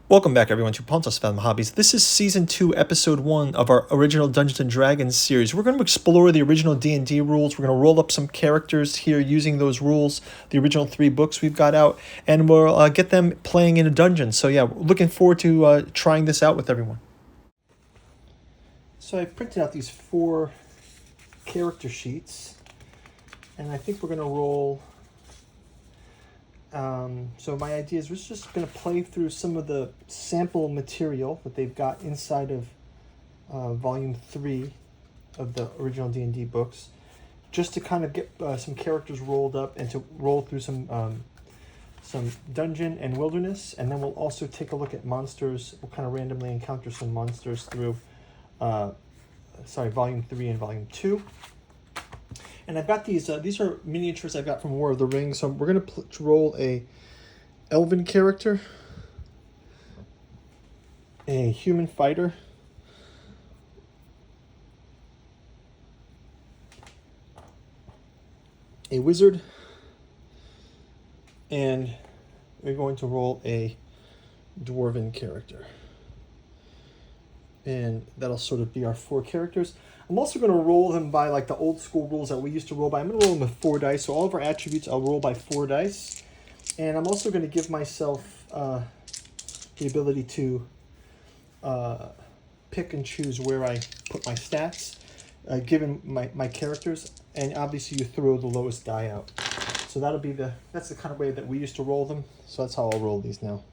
Welcome back, everyone, to Pontus Film Hobbies. This is Season 2, Episode 1 of our original Dungeons & Dragons series. We're going to explore the original D&D rules. We're going to roll up some characters here using those rules, the original 3 books we've got out, and we'll get them playing in a dungeon. So yeah, looking forward to trying this out with everyone. So I printed out these 4 character sheets, and I think we're going to roll... So my idea is we're just going to play through some of the sample material that they've got inside of Volume 3 of the original D&D books, just to kind of get some characters rolled up and to roll through some dungeon and wilderness, and then we'll also take a look at monsters. We'll kind of randomly encounter some monsters through Volume 3 and Volume 2. And I've got these are miniatures I've got from War of the Rings. So we're going to roll a elven character, a human fighter, a wizard, and we're going to roll a dwarven character. And that'll sort of be our 4 characters. I'm also going to roll them by like the old school rules that we used to roll by. I'm going to roll them with 4 dice. So all of our attributes I'll roll by 4 dice. And I'm also going to give myself the ability to pick and choose where I put my stats, given my characters. And obviously you throw the lowest die out. So that's the kind of way that we used to roll them. So that's how I'll roll these now.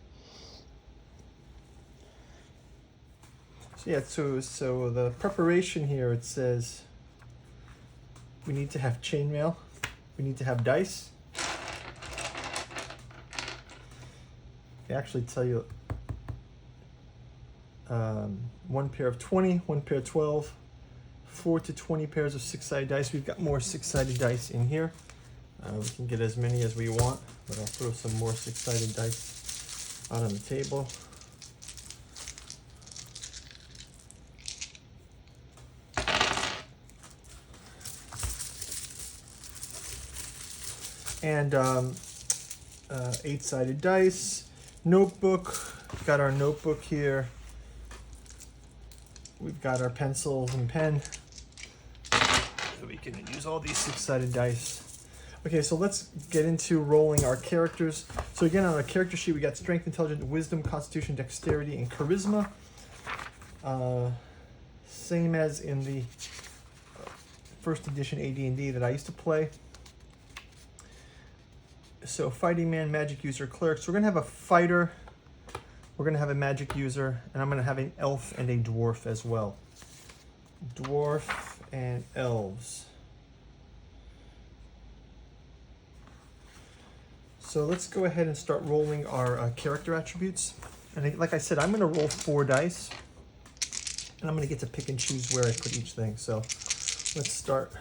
Yeah, so the preparation here, it says we need to have chainmail, we need to have dice. They actually tell you 1 pair of 20, 1 pair of 12, 4 to 20 pairs of 6-sided dice. We've got more 6-sided dice in here. We can get as many as we want, but I'll throw some more 6-sided dice out on the table. And 8-sided dice, notebook. We've got our notebook here. We've got our pencils and pen. So we can use all these 6-sided dice. Okay, so let's get into rolling our characters. So again, on our character sheet, we got strength, intelligence, wisdom, constitution, dexterity, and charisma. Same as in the first edition AD&D that I used to play. So fighting man, magic user, cleric. So we're going to have a fighter, we're going to have a magic user, and I'm going to have an elf and a dwarf as well. Dwarf and elves. So let's go ahead and start rolling our character attributes. And like I said, I'm going to roll 4 dice, and I'm going to get to pick and choose where I put each thing. So let's start.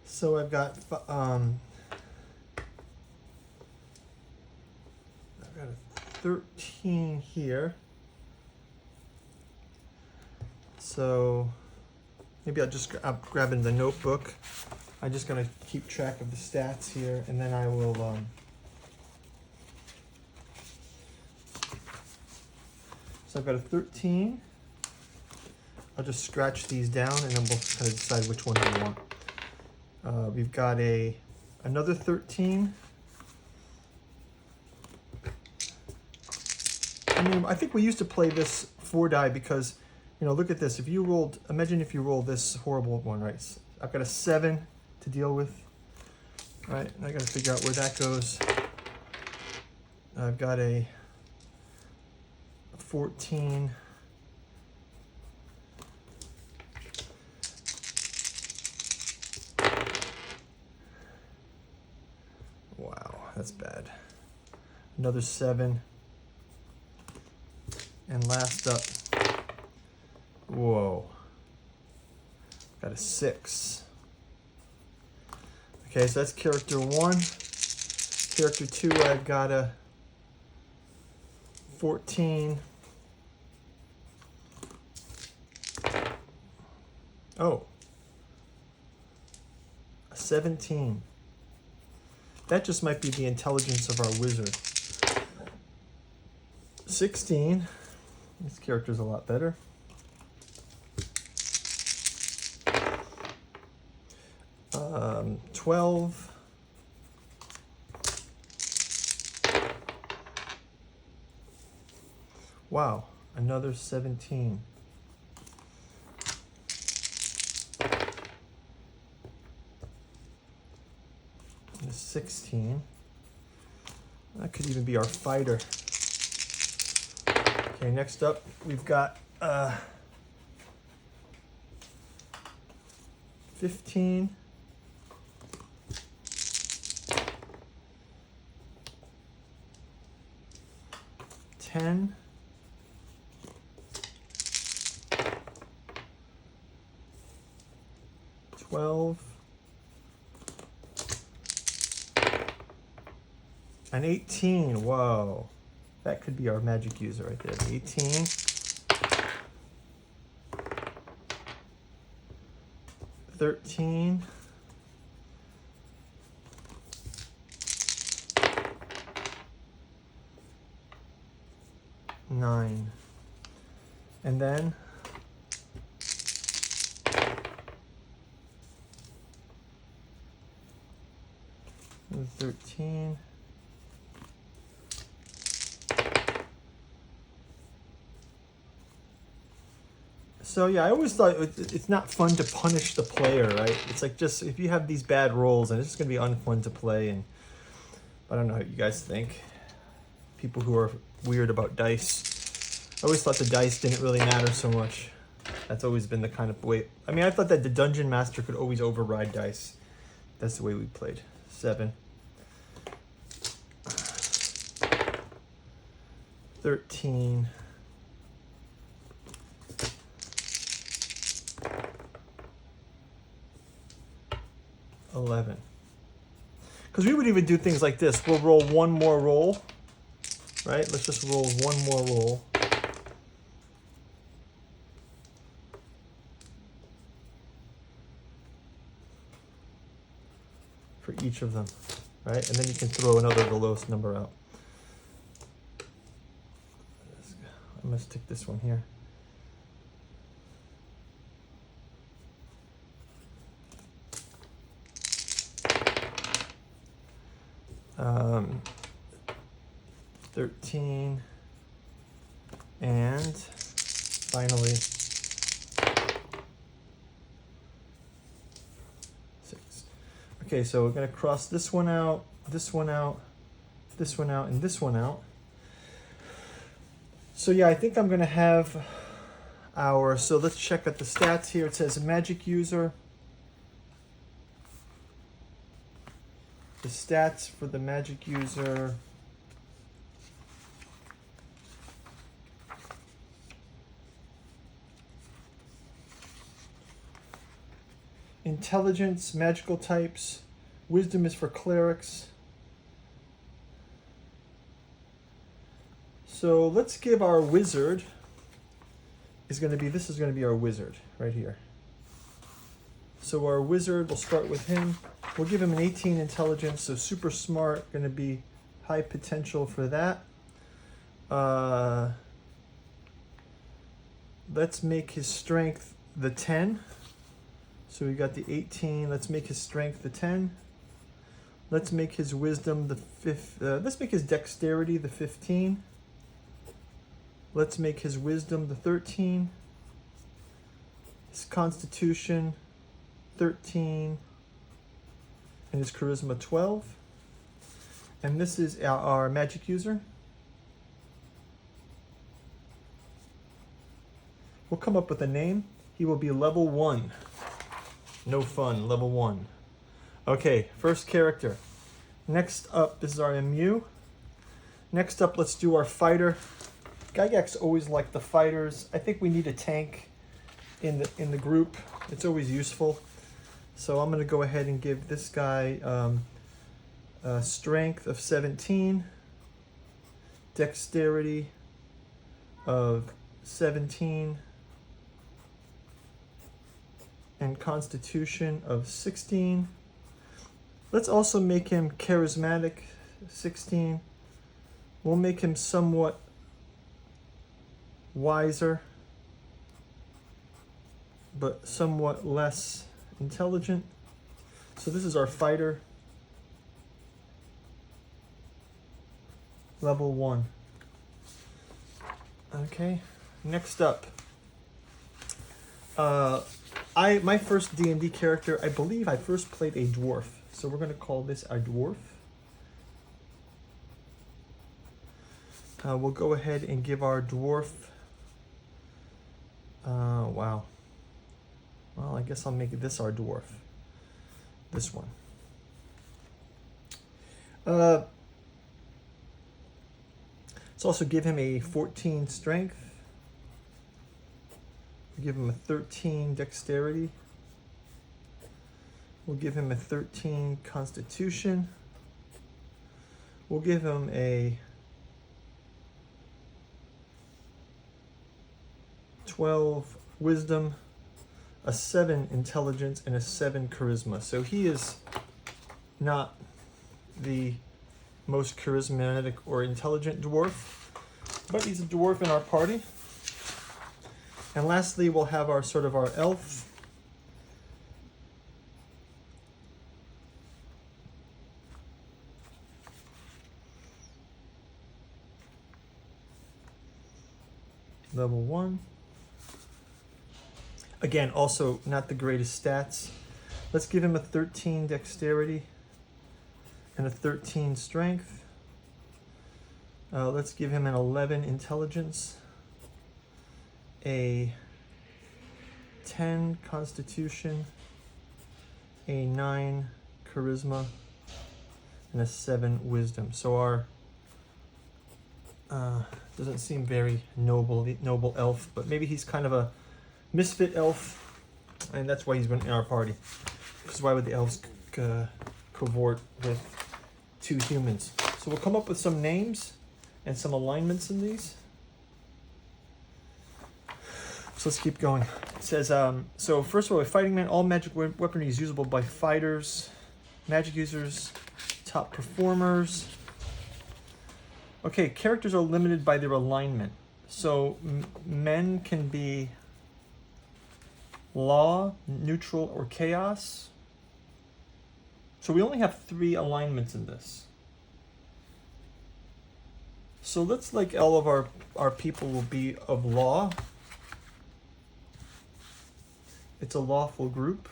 So I've got a 13 here. So maybe I'll just grab in the notebook. I'm just going to keep track of the stats here, and then I will so I've got a 13. I'll just scratch these down, and then we'll kind of decide which one we want. We've got another 13. I think we used to play this 4 die because, look at this. Imagine if you roll this horrible one, right? I've got a 7 to deal with, right? And I got to figure out where that goes. I've got a 14. Wow, that's bad. Another 7. And last up, whoa, got a 6. Okay, so that's character 1. Character 2, I've got a 14. Oh, a 17. That just might be the intelligence of our wizard. 16. This character's a lot better. 12. Wow, another 17. And a 16. That could even be our fighter. Okay, next up we've got 15. 10. 12. And 18. Whoa. That could be our magic user right there. 18. 13. 9. And then 13. So yeah, I always thought it's not fun to punish the player, right? It's like, just if you have these bad rolls, and it's just gonna be unfun to play. And I don't know what you guys think. People who are weird about dice. I always thought the dice didn't really matter so much. That's always been the kind of way. I mean, I thought that the dungeon master could always override dice. That's the way we played. 7. 13. 11. Because we would even do things like this. We'll roll one more roll, right? Let's just roll one more roll. For each of them, right? And then you can throw another, the lowest number out. I'm gonna stick this one here. Um, 13, and finally 6. Okay, so we're gonna cross this one out, this one out, this one out, and this one out. So yeah, I think I'm gonna have our, so let's check out the stats here. It says magic user. The stats for the magic user. Intelligence, magical types. Wisdom is for clerics. So let's give our wizard is going to be, this is going to be our wizard right here. So our wizard, we'll start with him. We'll give him an 18 intelligence, so super smart, going to be high potential for that. Let's make his strength the 10. So we got the 18. Let's make his strength the 10. Let's make his wisdom the 5. Let's make his dexterity the 15. Let's make his wisdom the 13. His constitution 13. And his charisma 12. And this is our magic user. We'll come up with a name. He will be level 1. No fun, level 1. Okay, first character. Next up is our MU. Next up, let's do our fighter. Gygax always liked the fighters. I think we need a tank in the group. It's always useful. So I'm gonna go ahead and give this guy strength of 17, dexterity of 17, and constitution of 16. Let's also make him charismatic, 16. We'll make him somewhat wiser, but somewhat less intelligent. So this is our fighter, level 1. Okay, next up. My first D&D character, I believe I first played a dwarf. So we're going to call this a dwarf. We'll go ahead and give our dwarf... wow. Well, I guess I'll make this our dwarf. This one. Let's also give him a 14 strength. We'll give him a 13 dexterity. We'll give him a 13 constitution. We'll give him a 12 wisdom, a 7 intelligence, and a 7 charisma. So he is not the most charismatic or intelligent dwarf, but he's a dwarf in our party. And lastly, we'll have our sort of our elf. Level 1. Again, also not the greatest stats. Let's give him a 13 dexterity and a 13 strength. Let's give him an 11 intelligence, a 10 constitution, a 9 charisma, and a 7 wisdom. So our doesn't seem very noble elf, but maybe he's kind of a misfit elf, and that's why he's been in our party. Because why would the elves cavort with 2 humans? So we'll come up with some names and some alignments in these. So let's keep going. It says, so first of all, a fighting man, all magic weaponry is usable by fighters, magic users, top performers. Okay, characters are limited by their alignment. So men can be law, neutral, or chaos. So we only have 3 alignments in this. So let's, like, all of our people will be of law. It's a lawful group.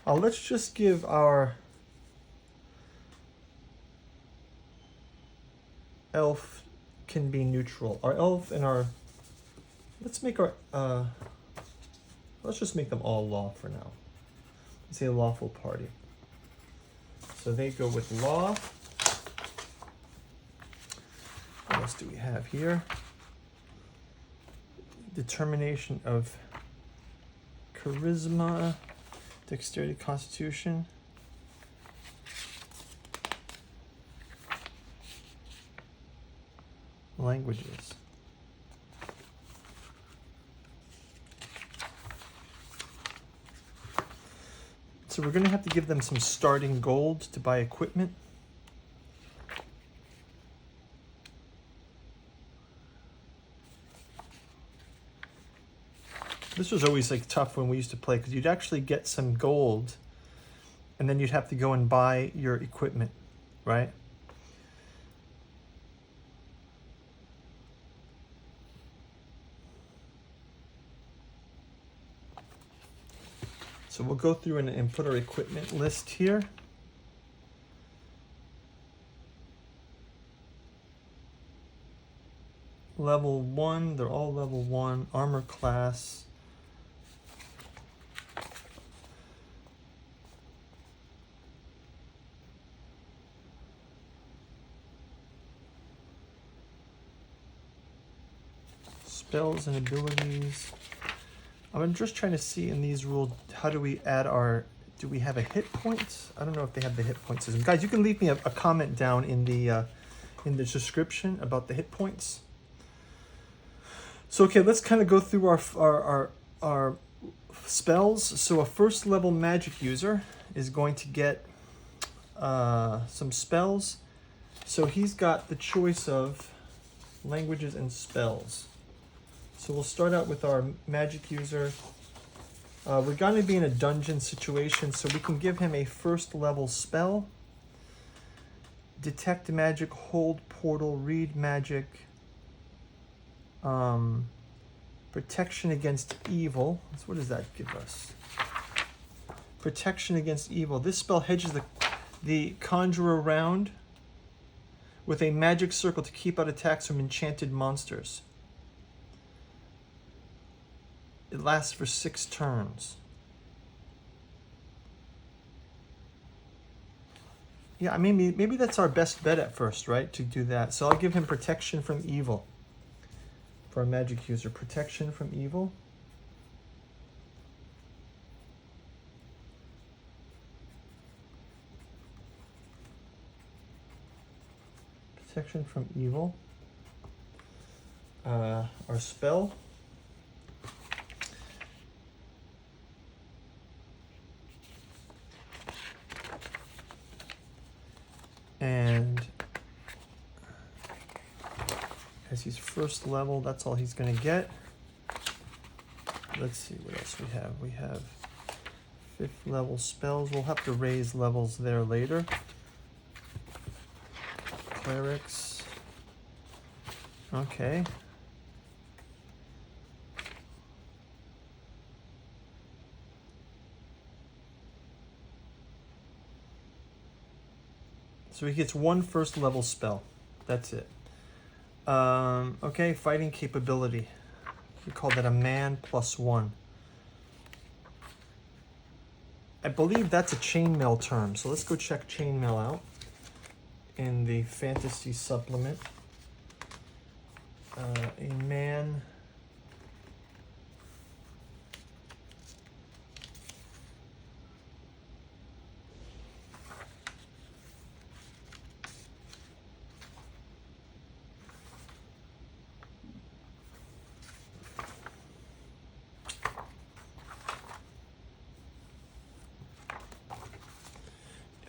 Let's just give our elf can be neutral. Our elf and our, let's make our, let's just make them all law for now. Let's say a lawful party. So they go with law. What else do we have here? Determination of charisma, dexterity, constitution. Languages. So we're going to have to give them some starting gold to buy equipment. This was always like tough when we used to play, because you'd actually get some gold and then you'd have to go and buy your equipment, right? So we'll go through and put our equipment list here. Level 1, they're all level 1, armor class. Spells and abilities. I'm just trying to see in these rules, how do we add our, do we have a hit point? I don't know if they have the hit point system. Guys, you can leave me a comment down in in the description about the hit points. So okay, let's kind of go through our spells. So a first level magic user is going to get some spells. So he's got the choice of languages and spells. So we'll start out with our magic user. We're going to be in a dungeon situation, so we can give him a first level spell. Detect magic, hold portal, read magic, protection against evil. So what does that give us? Protection against evil. This spell hedges the conjurer round with a magic circle to keep out attacks from enchanted monsters. It lasts for 6 turns. Yeah, I mean, maybe that's our best bet at first, right? To do that. So I'll give him protection from evil. For our magic user, protection from evil. Protection from evil. Our spell. And as he's first level, that's all he's going to get. Let's see what else we have. We have 5th level spells. We'll have to raise levels there later. Clerics. Okay. So he gets 1 first level spell. That's it. Okay, fighting capability. We call that a man +1. I believe that's a chainmail term. So let's go check chainmail out in the fantasy supplement. A man.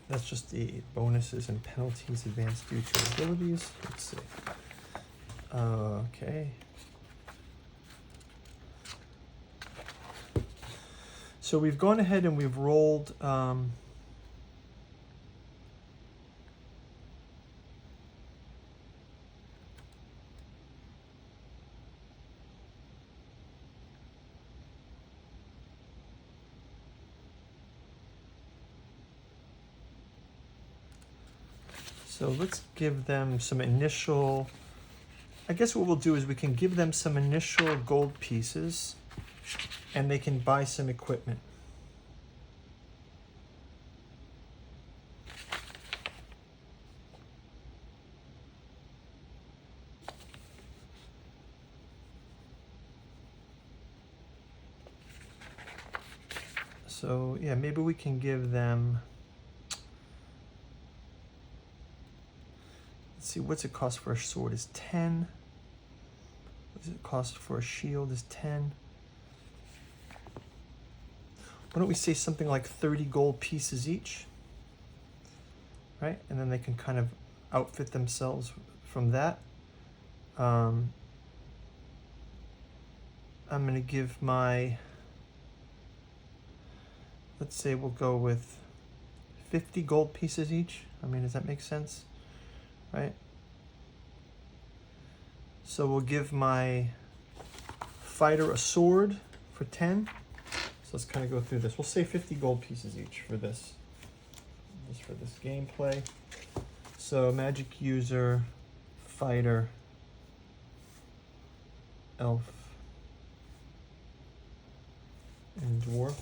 That's just the bonuses and penalties advanced due to abilities. Let's see. Okay. So we've gone ahead and we've rolled so let's give them some initial, I guess what we'll do is we can give them some initial gold pieces and they can buy some equipment. So yeah, maybe we can give them, let's see, what's it cost for a sword is 10. What does it cost for a shield is 10. Why don't we say something like 30 gold pieces each, right? And then they can kind of outfit themselves from that. I'm gonna give my, let's say we'll go with 50 gold pieces each. I mean, does that make sense? Right? So we'll give my fighter a sword for 10. So let's kind of go through this. We'll say 50 gold pieces each for this. Just for this gameplay. So magic user, fighter, elf, and dwarf.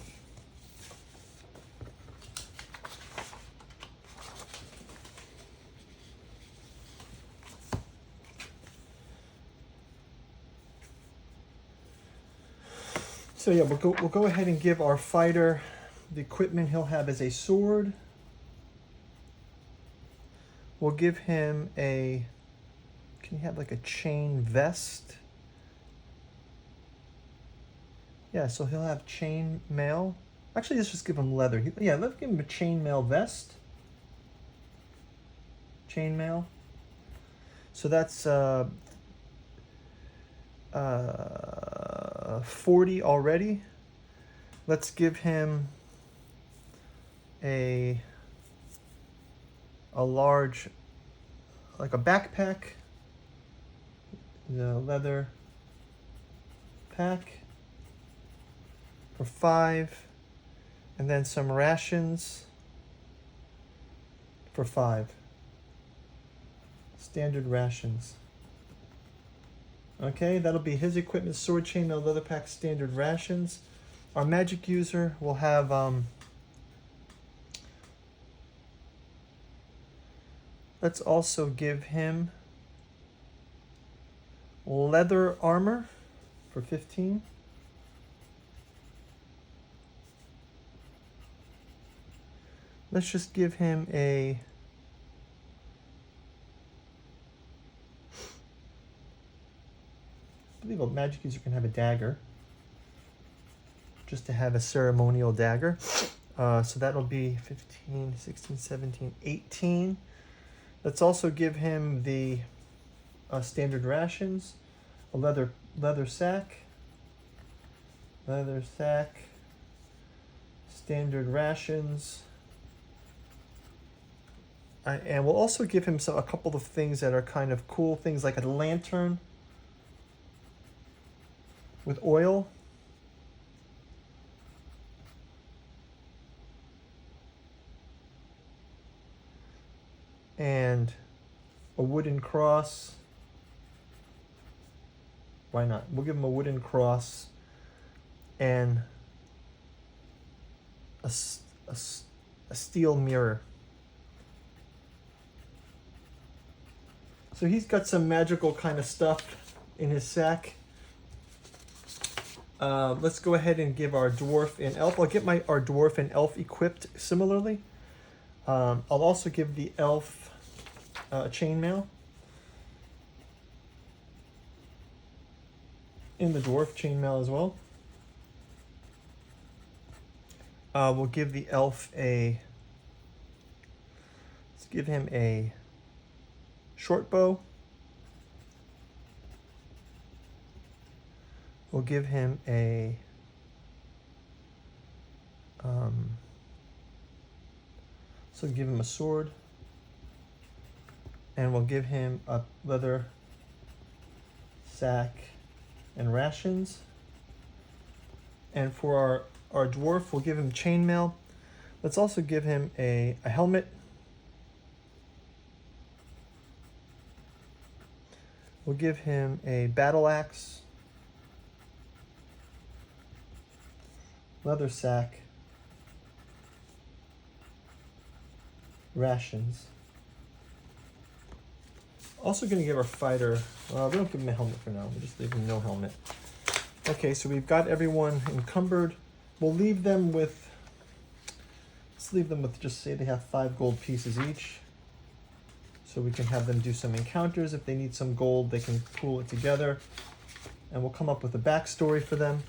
So yeah, we'll go ahead and give our fighter the equipment he'll have as a sword. We'll give him a Can you have like a chain vest? Yeah, so he'll have chain mail. Actually, let's just give him leather. Yeah, let's give him a chain mail vest. Chain mail. So that's 40 already. Let's give him a large, like a backpack. The leather pack for 5, and then some rations for 5. Standard rations. Okay, that'll be his equipment: sword, chainmail, leather pack, standard rations. Our magic user will have let's also give him leather armor for 15. Let's just give him a I believe a magic user can have a dagger, just to have a ceremonial dagger. So that'll be 15, 16, 17, 18. Let's also give him the standard rations, a leather sack, standard rations. And we'll also give him a couple of things that are kind of cool, things like a lantern with oil. And a wooden cross. Why not? We'll give him a wooden cross and a steel mirror. So he's got some magical kind of stuff in his sack. Let's go ahead and give our dwarf and elf. I'll get our dwarf and elf equipped similarly. I'll also give the elf chainmail. In the dwarf, chainmail as well. We'll give the elf let's give him a short bow. We'll give him a so give him a sword, and we'll give him a leather sack and rations. And for our dwarf, we'll give him chainmail. Let's also give him a helmet. We'll give him a battle axe, leather sack, rations. Also going to give our fighter, we don't give him a helmet for now. We'll just leave him no helmet. Okay, so we've got everyone encumbered. We'll leave them with, just say they have 5 gold pieces each. So we can have them do some encounters. If they need some gold, they can pool it together. And we'll come up with a backstory for them.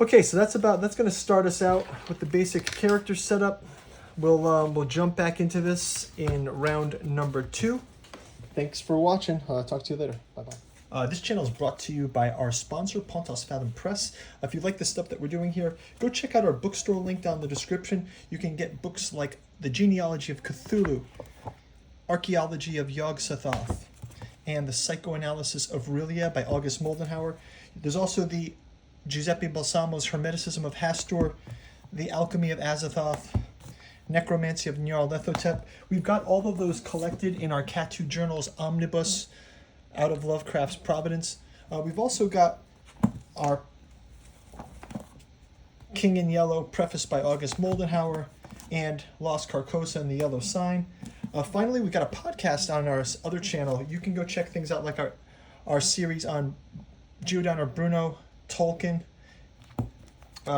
Okay, so that's going to start us out with the basic character setup. We'll jump back into this in round number 2. Thanks for watching. Talk to you later. Bye-bye. This channel is brought to you by our sponsor, Pontos Fathom Press. If you like the stuff that we're doing here, go check out our bookstore link down in the description. You can get books like The Genealogy of Cthulhu, Archaeology of Yog-Sothoth, and The Psychoanalysis of Rillia by August Moldenhauer. There's also the Giuseppe Balsamo's Hermeticism of Hastur, The Alchemy of Azathoth, Necromancy of Nyarlathotep. We've got all of those collected in our Catu Journals Omnibus out of Lovecraft's Providence. We've also got our King in Yellow, prefaced by August Moldenhauer, and Lost Carcosa and the Yellow Sign. Finally, we've got a podcast on our other channel. You can go check things out, like our series on Giordano Bruno, Tolkien.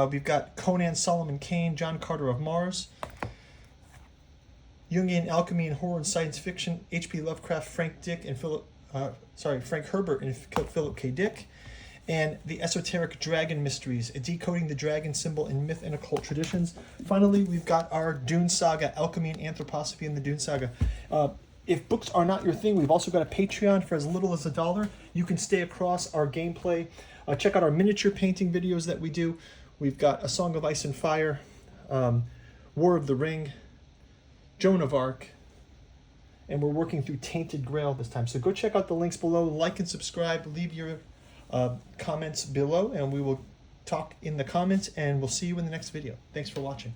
We've got Conan, Solomon Kane, John Carter of Mars, Jungian alchemy and horror and science fiction, H.P. Lovecraft, Frank Dick, and Philip Frank Herbert and Philip K. Dick, and The Esoteric Dragon Mysteries, Decoding the Dragon Symbol in Myth and Occult Traditions. Finally, we've got our Dune Saga, Alchemy and Anthroposophy in the Dune Saga. If books are not your thing, we've also got a Patreon for as little as $1. You can stay across our gameplay. Check out our miniature painting videos that we do. We've got A Song of Ice and Fire, War of the Ring, Joan of Arc, and we're working through Tainted Grail this time. So go check out the links below, like and subscribe, leave your comments below, and we will talk in the comments, and we'll see you in the next video. Thanks for watching.